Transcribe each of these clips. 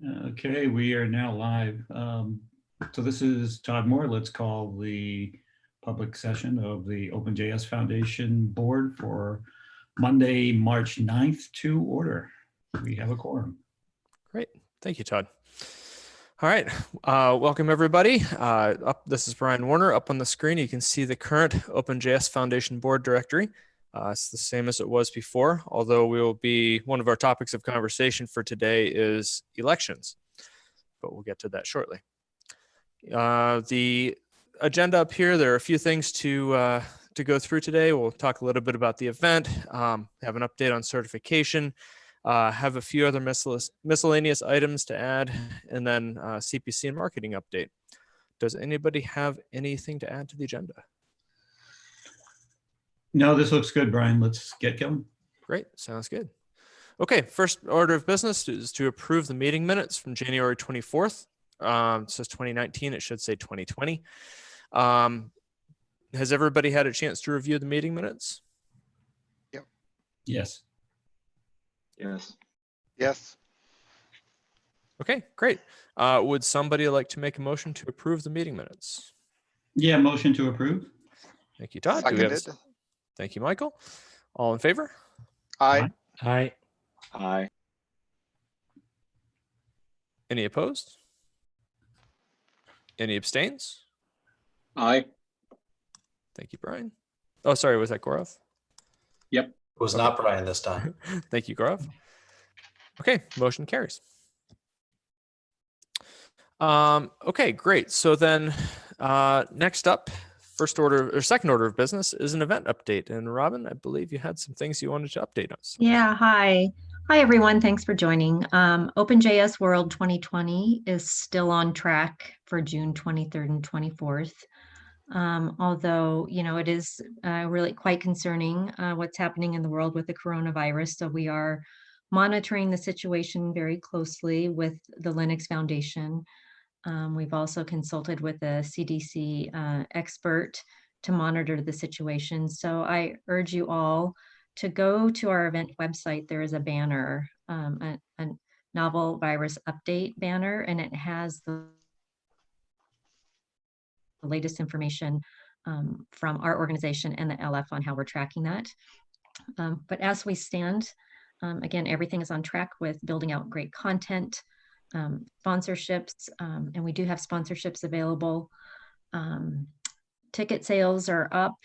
Okay, we are now live. So this is Todd Moore. Let's call the public session of the OpenJS Foundation Board for Monday, March 9th to order. We have a quorum. Great. Thank you, Todd. All right. Welcome, everybody. This is Brian Warner. Up on the screen, you can see the current OpenJS Foundation Board directory. It's the same as it was before, although one of our topics of conversation for today is elections, but we'll get to that shortly. The agenda up here, there are a few things to go through today. We'll talk a little bit about the event, have an update on certification, have a few other miscellaneous items to add, and then CPC and marketing update. Does anybody have anything to add to the agenda? No, this looks good, Brian. Let's get going. Great. Sounds good. Okay. First order of business is to approve the meeting minutes from January 24th. It says 2019. It should say 2020. Has everybody had a chance to review the meeting minutes? Yep. Yes. Yes. Yes. Okay, great. Would somebody like to make a motion to approve the meeting minutes? Yeah, motion to approve. Thank you, Todd. Thank you, Michael. All in favor? Aye. Aye. Aye. Any opposed? Any abstains? Aye. Thank you, Brian. Oh, sorry, was that Gaurav? Yep. It was not Brian this time. Thank you, Gaurav. Okay, motion carries. Okay, great. So then next up, second order of business is an event update. And Robin, I believe you had some things you wanted to update us. Yeah, hi. Hi, everyone. Thanks for joining. OpenJS World 2020 is still on track for June 23rd and 24th. Although, it is really quite concerning what's happening in the world with the coronavirus. So we are monitoring the situation very closely with the Linux Foundation. We've also consulted with a CDC expert to monitor the situation. So I urge you all to go to our event website. There is a banner, a novel virus update banner, and it has the latest information from our organization and the LF on how we're tracking that. But as we stand, again, everything is on track with building out great content, sponsorships, and we do have sponsorships available. Ticket sales are up.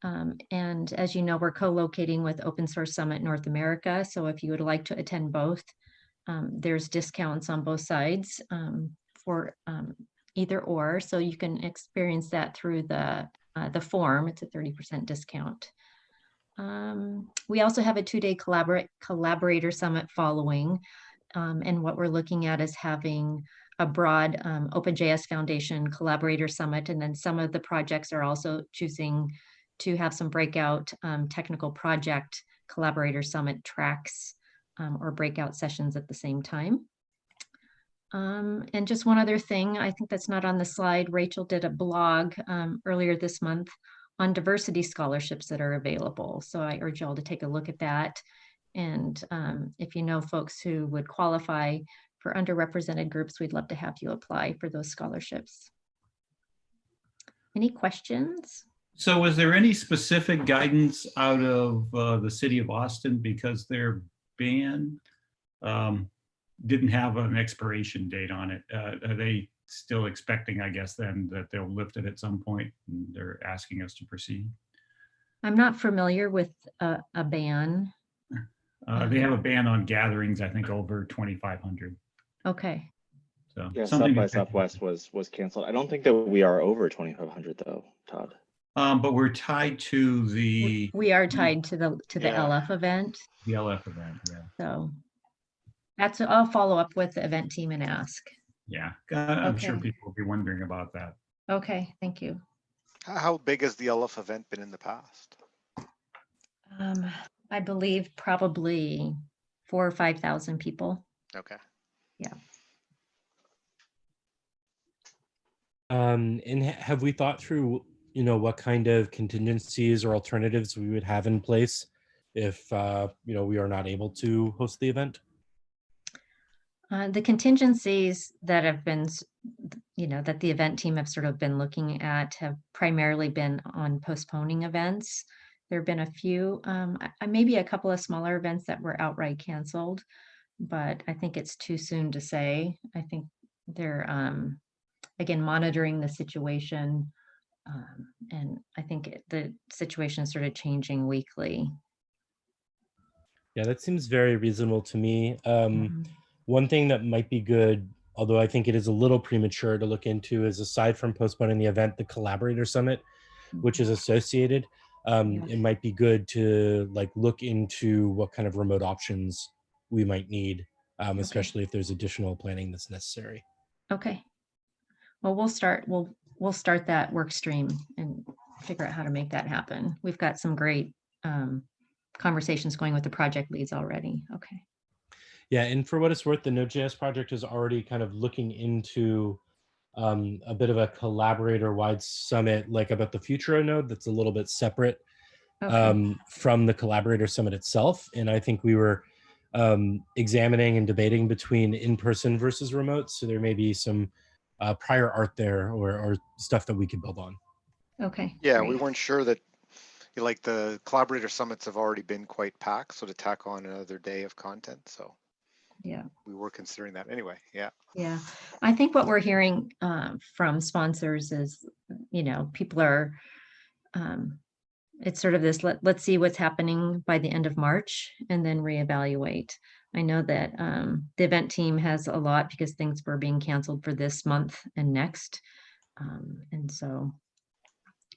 And as you know, we're co-locating with Open Source Summit North America. So if you would like to attend both, there's discounts on both sides for either or. So you can experience that through the form. It's a 30% discount. We also have a 2-day collaborator summit following. And what we're looking at is having a broad OpenJS Foundation collaborator summit. And then some of the projects are also choosing to have some breakout technical project collaborator summit tracks or breakout sessions at the same time. And just one other thing, I think that's not on the slide. Rachel did a blog earlier this month on diversity scholarships that are available. So I urge you all to take a look at that. And if you know folks who would qualify for underrepresented groups, we'd love to have you apply for those scholarships. Any questions? So was there any specific guidance out of the city of Austin, because their ban didn't have an expiration date on it? Are they still expecting, I guess, then that they'll lift it at some point, and they're asking us to proceed? I'm not familiar with a ban. They have a ban on gatherings, I think, over 2,500. Okay. So yeah, South by Southwest was canceled. I don't think that we are over 2,500 though, Todd. But we're tied to the. We are tied to the LF event. The LF event, yeah. So I'll follow up with the event team and ask. Yeah, I'm sure people will be wondering about that. Okay, thank you. How big has the LF event been in the past? I believe probably 4,000 or 5,000 people. Okay. Yeah. And have we thought through, what kind of contingencies or alternatives we would have in place if, we are not able to host the event? The contingencies that have been, that the event team have sort of been looking at have primarily been on postponing events. There have been a few, maybe a couple of smaller events that were outright canceled, but I think it's too soon to say. I think they're, again, monitoring the situation. And I think the situation is sort of changing weekly. Yeah, that seems very reasonable to me. Mhm. One thing that might be good, although I think it is a little premature to look into, is aside from postponing the event, the Collaborator Summit, which is associated. Yeah. It might be good to like look into what kind of remote options we might need, especially if there's additional planning that's necessary. Okay. Well, we'll start that work stream and figure out how to make that happen. We've got some great conversations going with the project leads already. Okay. Yeah, and for what it's worth, the Node.js project is already kind of looking into a bit of a collaborator-wide summit, like about the future of Node, that's a little bit separate Okay. from the Collaborator Summit itself. And I think we were examining and debating between in-person versus remote. So there may be some prior art there or stuff that we could build on. Okay. Yeah, great. we weren't sure that, like, the collaborator summits have already been quite packed, so to tack on another day of content. So Yeah. we were considering that anyway. Yeah. Yeah. I think what we're hearing from sponsors is, people are, it's sort of this, let's see what's happening by the end of March and then reevaluate. I know that the event team has a lot because things were being canceled for this month and next. And so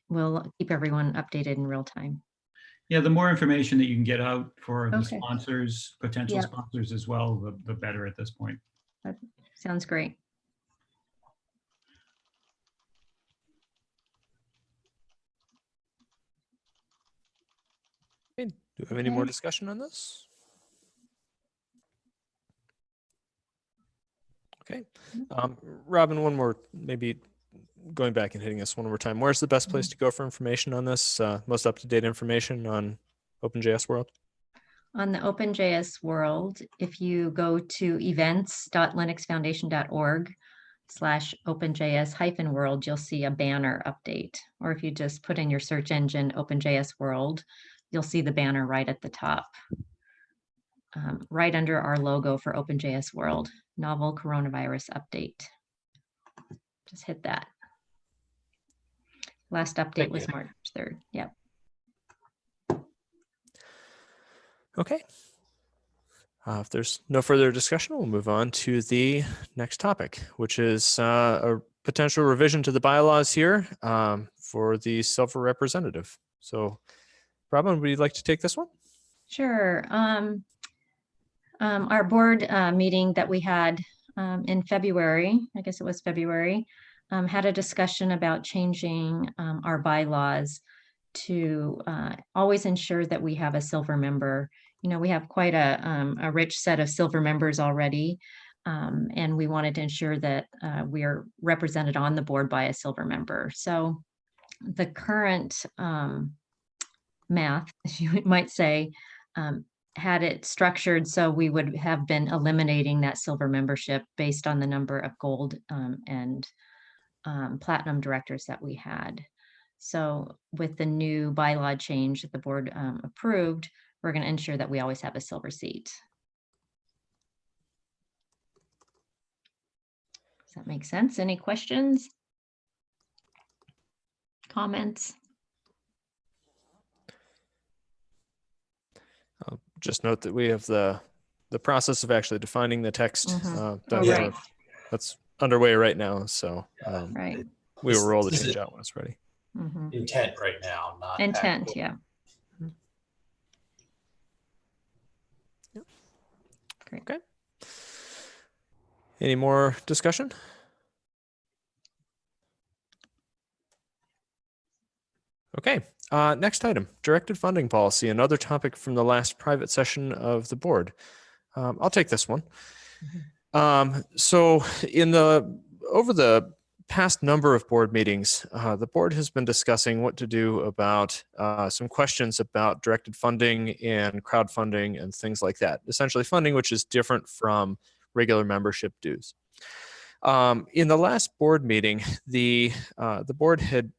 we'll keep everyone updated in real time. Yeah, the more information that you can get out for the Okay. sponsors, potential Yeah. sponsors as well, the better at this point. That sounds great. Okay, do we have any more Okay. discussion on this? Okay. Robin, one more, maybe going back and hitting this one more time. Where's the best place to go for information on this? Most up-to-date information on OpenJS World? On the OpenJS world, if you go to events.linuxfoundation.org/OpenJS-world, you'll see a banner update. Or if you just put in your search engine OpenJS World, you'll see the banner right at the top, right under our logo for OpenJS World, novel coronavirus update. Just hit that. Last update was March 3rd. Yep. Okay. If there's no further discussion, we'll move on to the next topic, which is a potential revision to the bylaws here for the silver representative. So, Robin, would you like to take this one? Sure. Our board meeting that we had in February, I guess it was February, had a discussion about changing our bylaws to always ensure that we have a silver member. We have quite a rich set of silver members already, and we wanted to ensure that we are represented on the board by a silver member. So the current math, as you might say, had it structured so we would have been eliminating that silver membership based on the number of gold and platinum directors that we had. So with the new bylaw change that the board approved, we're going to ensure that we always have a silver seat. Does that make sense? Any questions? Comments? I'll just note that we have the process of actually defining the text done Right. that's underway right now. So Right. we will roll the This is change out when it's ready. Mhm. intent right now, not Intent, actual. yeah. Great. Okay. Any more discussion? Okay. Next item, directed funding policy, another topic from the last private session of the board. I'll take this one. So over the past number of board meetings, the board has been discussing what to do about some questions about directed funding and crowdfunding and things like that. Essentially funding which is different from regular membership dues. In the last board meeting, the board had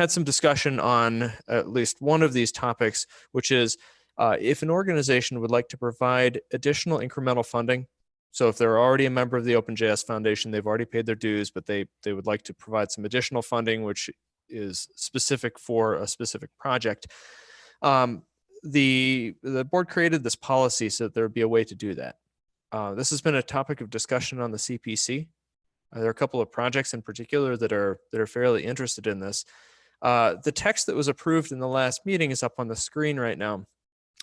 some discussion on at least one of these topics, which is if an organization would like to provide additional incremental funding. So if they're already a member of the OpenJS Foundation, they've already paid their dues, but they would like to provide some additional funding, which is specific for a specific project. The board created this policy so that there would be a way to do that. This has been a topic of discussion on the CPC. There are a couple of projects in particular that are fairly interested in this. The text that was approved in the last meeting is up on the screen right now.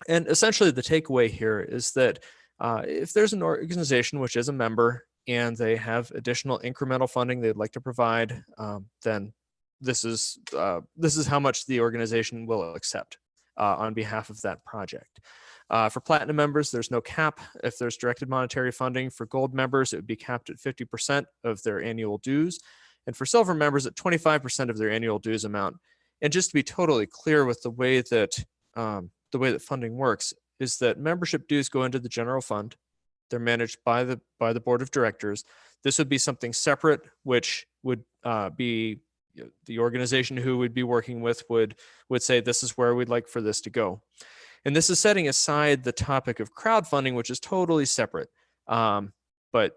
And essentially the takeaway here is that if there's an organization which is a member and they have additional incremental funding they'd like to provide, then this is how much the organization will accept on behalf of that project. For platinum members, there's no cap. If there's directed monetary funding, for gold members, it would be capped at 50% of their annual dues. And for silver members, at 25% of their annual dues amount. And just to be totally clear with the way that funding works is that membership dues go into the general fund. They're managed by the board of directors. This would be something separate, which would be the organization who would be working with would say, this is where we'd like for this to go. And this is setting aside the topic of crowdfunding, which is totally separate. But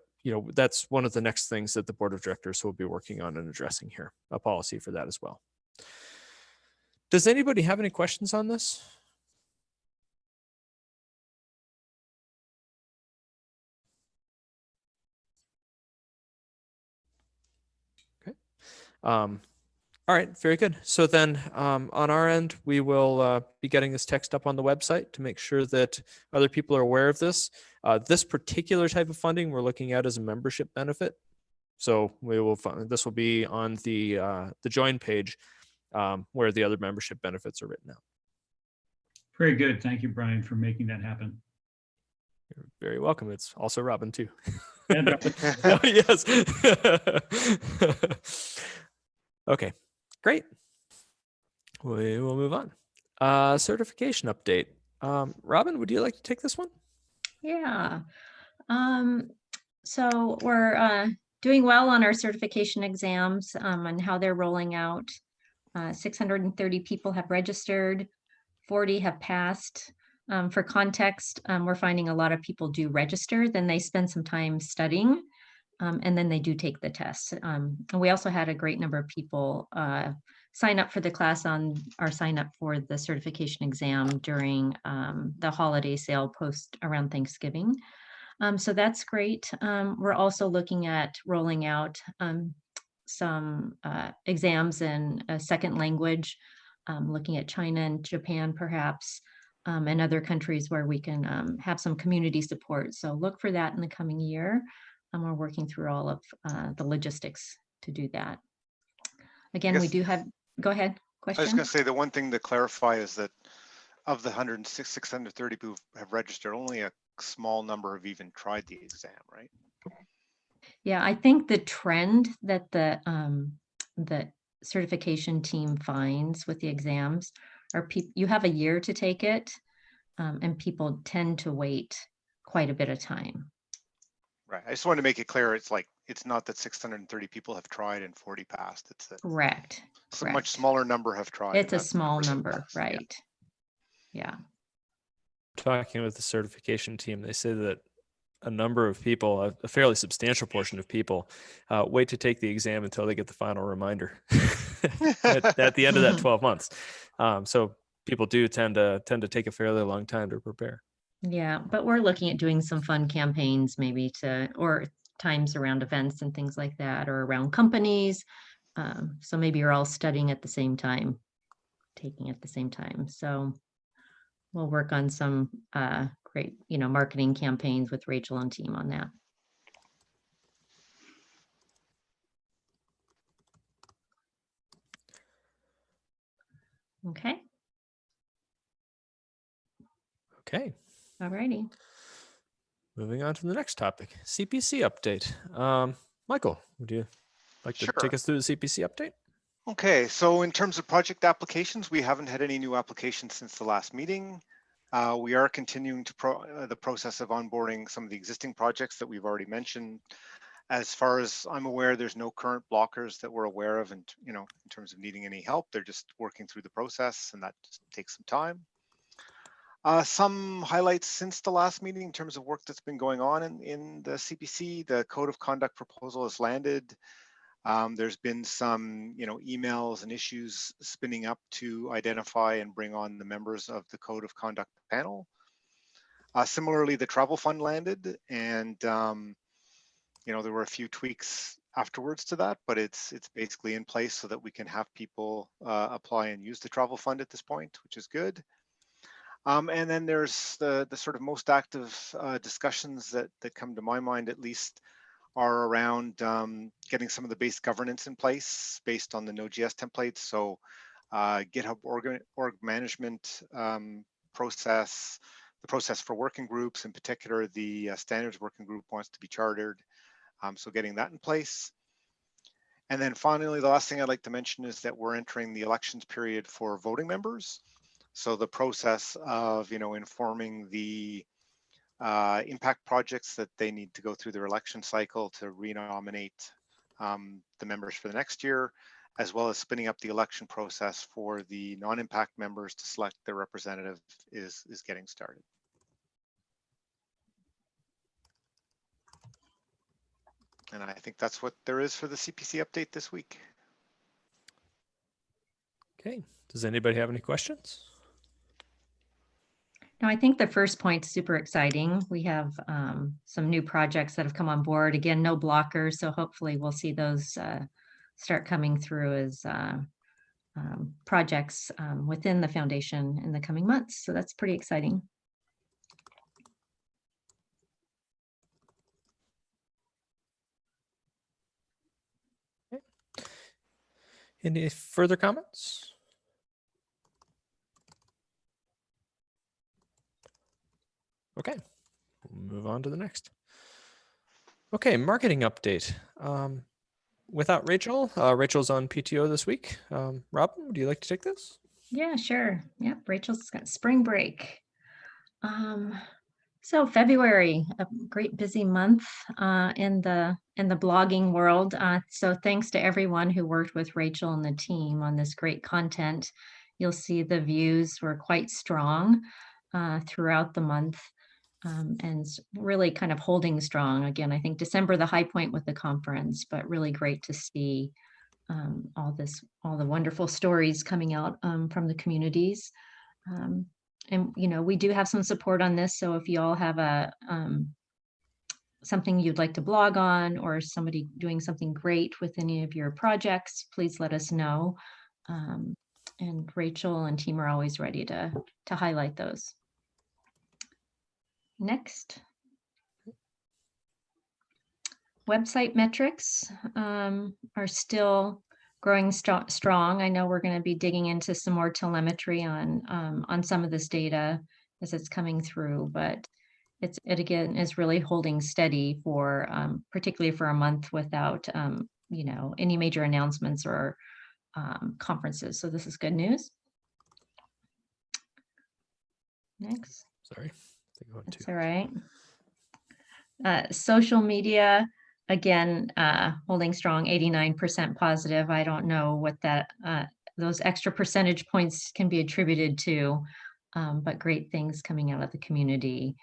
that's one of the next things that the board of directors will be working on and addressing here, a policy for that as well. Does anybody have any questions on this? Okay. All right, very good. So then on our end, we will be getting this text up on the website to make sure that other people are aware of this. This particular type of funding we're looking at as a membership benefit. So this will be on the join page where the other membership benefits are written out. Very good. Thank you, Brian, for making that happen. You're very welcome. It's also Robin too. And, Oh, yes. Okay, great. We will move on. Certification update. Robin, would you like to take this one? Yeah. So we're doing well on our certification exams and how they're rolling out. 630 people have registered, 40 have passed. For context, we're finding a lot of people do register, then they spend some time studying, and then they do take the test. And we also had a great number of people sign up for the class or sign up for the certification exam during the holiday sale post around Thanksgiving. So that's great. We're also looking at rolling out some exams in a second language, looking at China and Japan perhaps, and other countries where we can have some community support. So look for that in the coming year. We're working through all of the logistics to do that. Again, we do have, go ahead, question? I was going to say the one thing to clarify is that of the 630 who have registered, only a small number have even tried the exam, right? Yeah, I think the trend that the certification team finds with the exams are you have a year to take it, and people tend to wait quite a bit of time. Right. I just wanted to make it clear. It's not that 630 people have tried and 40 passed. It's that Correct. a much smaller number have tried. It's a small number, passed. right? Yeah. Talking with the certification team, they say that a number of people, a fairly substantial portion of people, wait to take the exam until they get the final reminder at the end of that 12 months. So people do tend to take a fairly long time to prepare. Yeah, but we're looking at doing some fun campaigns maybe or times around events and things like that, or around companies. So maybe you're all studying at the same time, taking at the same time. So we'll work on some great, marketing campaigns with Rachel and team on that. Okay. Okay. All righty. Moving on to the next topic, CPC update. Michael, would you like to take us through the CPC update? Okay, so in terms of project applications, we haven't had any new applications since the last meeting. We are continuing to the process of onboarding some of the existing projects that we've already mentioned. As far as I'm aware, there's no current blockers that we're aware of, and in terms of needing any help. They're just working through the process, and that just takes some time. Some highlights since the last meeting in terms of work that's been going on in the CPC. The code of conduct proposal has landed. There's been some, emails and issues spinning up to identify and bring on the members of the code of conduct panel. Similarly, the travel fund landed, and there were a few tweaks afterwards to that, but it's basically in place so that we can have people apply and use the travel fund at this point, which is good. And then there's the sort of most active discussions that come to my mind, at least, are around getting some of the base governance in place based on the Node.js templates. So GitHub org management process, the process for working groups, in particular, the standards working group wants to be chartered. So getting that in place. And then finally, the last thing I'd like to mention is that we're entering the elections period for voting members. So the process of, informing the impact projects that they need to go through their election cycle to renominate the members for the next year, as well as spinning up the election process for the non-impact members to select their representative is getting started. And I think that's what there is for the CPC update this week. Okay, does anybody have any questions? No, I think the first point's super exciting. We have some new projects that have come on board. Again, no blockers, so hopefully we'll see those start coming through as projects within the foundation in the coming months. So that's pretty exciting. Any further comments? Okay, we'll move on to the next. Okay, marketing update. Without Rachel, Rachel's on PTO this week. Robin, would you like to take this? Yeah, sure. Yep, Rachel's got spring break. So February, a great busy month in the blogging world. So thanks to everyone who worked with Rachel and the team on this great content. You'll see the views were quite strong throughout the month and really kind of holding strong. Again, I think December, the high point with the conference, but really great to see all the wonderful stories coming out from the communities. And, we do have some support on this. So if you all have something you'd like to blog on, or somebody doing something great with any of your projects, please let us know. And Rachel and team are always ready to highlight those. Next. Website metrics are still growing strong. I know we're going to be digging into some more telemetry on some of this data as it's coming through, but it again is really holding steady for particularly for a month without any major announcements or conferences. So this is good news. Next. Sorry. That's all right. Social media. Again, holding strong, 89% positive. I don't know what those extra percentage points can be attributed to, but great things coming out of the community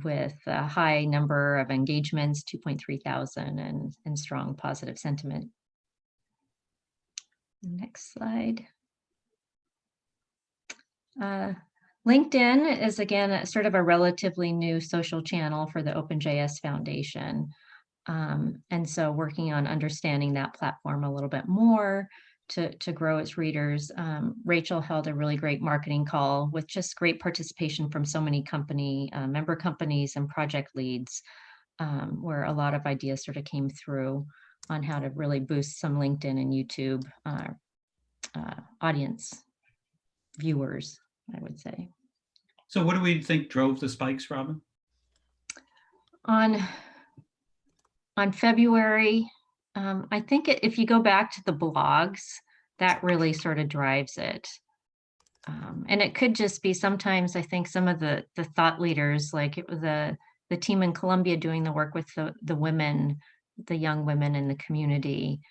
with a high number of engagements, 2.3 thousand, and strong positive sentiment. Next slide. LinkedIn is, again, sort of a relatively new social channel for the OpenJS Foundation. And so working on understanding that platform a little bit more to grow its readers. Rachel held a really great marketing call with just great participation from so many member companies and project leads, where a lot of ideas sort of came through on how to really boost some LinkedIn and YouTube audience viewers, I would say. So what do we think drove the spikes, Robin? On February, I think if you go back to the blogs, that really sort of drives it. And it could just be sometimes, I think some of the thought leaders, like it was the team in Colombia doing the work with the women, the young women in the community,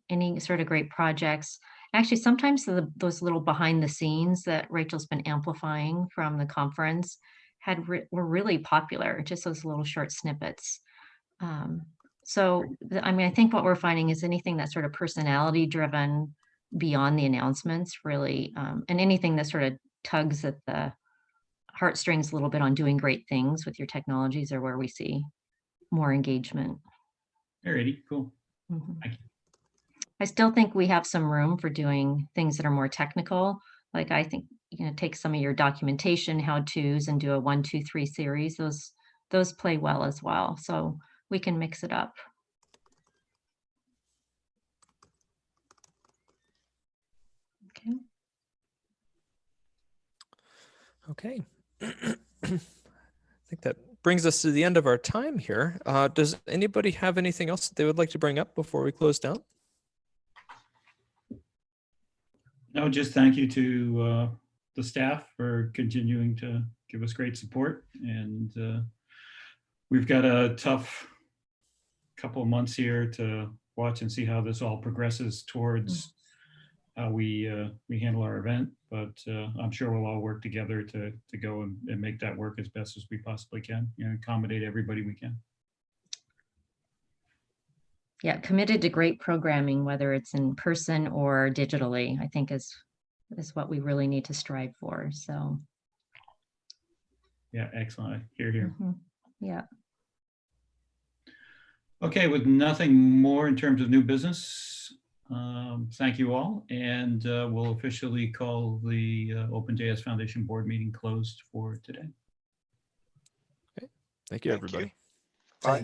any sort of great projects. Actually, sometimes those little behind the scenes that Rachel's been amplifying from the conference were really popular, just those little short snippets. So, I mean, I think what we're finding is anything that's sort of personality driven beyond the announcements really, and anything that sort of tugs at the heartstrings a little bit on doing great things with your technologies are where we see more engagement. Alrighty, cool. Mhm. Thank you. I still think we have some room for doing things that are more technical. Like I think, take some of your documentation, how-tos, and do a 1, 2, 3 series. Those play well as well. So we can mix it up. Okay. Okay. I think that brings us to the end of our time here. Does anybody have anything else that they would like to bring up before we close down? No, just thank you to the staff for continuing to give us great support. And we've got a tough couple of months here to watch and see how this all progresses towards how we handle our event. But I'm sure we'll all work together to go and make that work as best as we possibly can, accommodate everybody we can. Yeah, committed to great programming, whether it's in person or digitally, I think is what we really need to strive for. So Yeah, excellent. Hear, hear. Yeah. Okay, with nothing more in terms of new business, thank you all, and we'll officially call the OpenJS Foundation Board meeting closed for today. Okay. Thank you, Thank you. everybody. Bye.